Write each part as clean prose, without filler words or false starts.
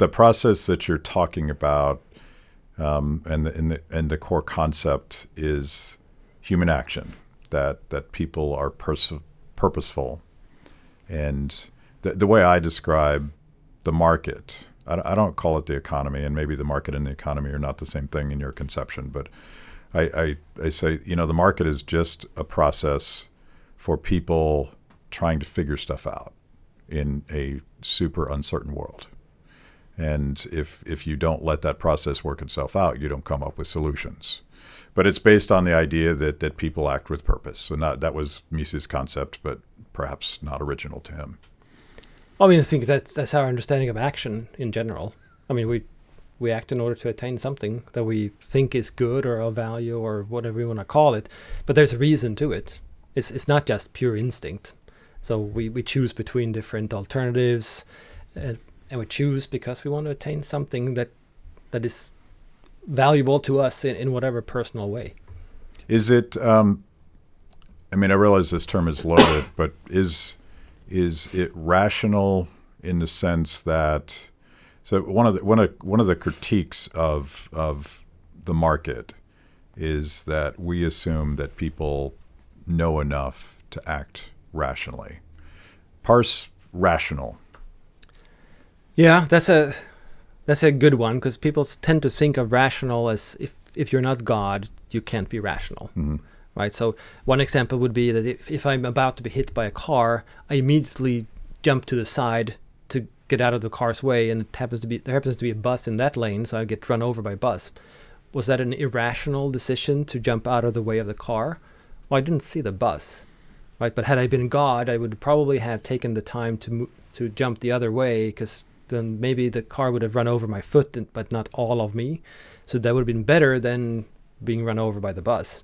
the process that you're talking about, and the core concept is human action, that people are purposeful. And the way I describe the market, I don't call it the economy, and maybe the market and the economy are not the same thing in your conception, but I say, the market is just a process for people trying to figure stuff out in a super uncertain world. And if you don't let that process work itself out, you don't come up with solutions. But it's based on the idea that people act with purpose. So that was Mises' concept, but perhaps not original to him. I mean, I think that's our understanding of action in general. I mean, we act in order to attain something that we think is good or of value or whatever we want to call it. But there's a reason to it. It's not just pure instinct. So we choose between different alternatives, and we choose because we want to attain something that is valuable to us in whatever personal way. Is it, I realize this term is loaded, but is it rational in the sense that, so one of the critiques of the market is that we assume that people know enough to act rationally. Parse rational. Yeah, that's a good one, because people tend to think of rational as if you're not God, you can't be rational. Mm-hmm. Right? So one example would be that if I'm about to be hit by a car, I immediately jump to the side to get out of the car's way, and there happens to be a bus in that lane, so I get run over by a bus. Was that an irrational decision to jump out of the way of the car? Well, I didn't see the bus, right? But had I been God, I would probably have taken the time to jump the other way, because then maybe the car would have run over my foot, but not all of me. So that would have been better than being run over by the bus.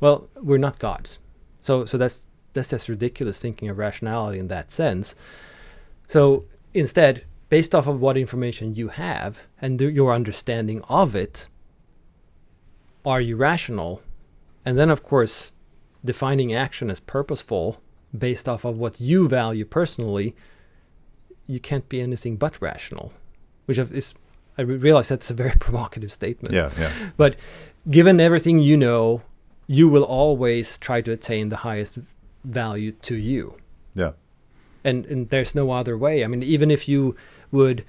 Well, we're not gods. So that's just ridiculous thinking of rationality in that sense. So instead, based off of what information you have and your understanding of it, are you rational? And then, of course, defining action as purposeful based off of what you value personally, you can't be anything but rational, which is, I realize that's a very provocative statement. Yeah. But given everything you know, you will always try to attain the highest value to you. Yeah. And there's no other way. I mean, even if you would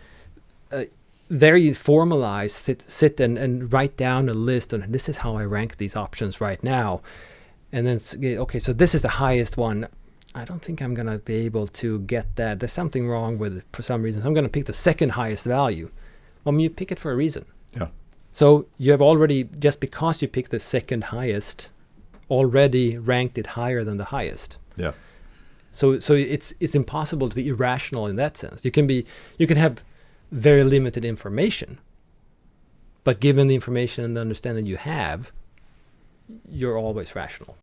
very formalize, sit and write down a list, and this is how I rank these options right now. And then, okay, so this is the highest one. I don't think I'm going to be able to get that. There's something wrong with it for some reason. I'm going to pick the second highest value. Well, you pick it for a reason. Yeah. So you have already, just because you picked the second highest, already ranked it higher than the highest. Yeah. So it's impossible to be irrational in that sense. You can have very limited information, but given the information and the understanding you have, you're always rational.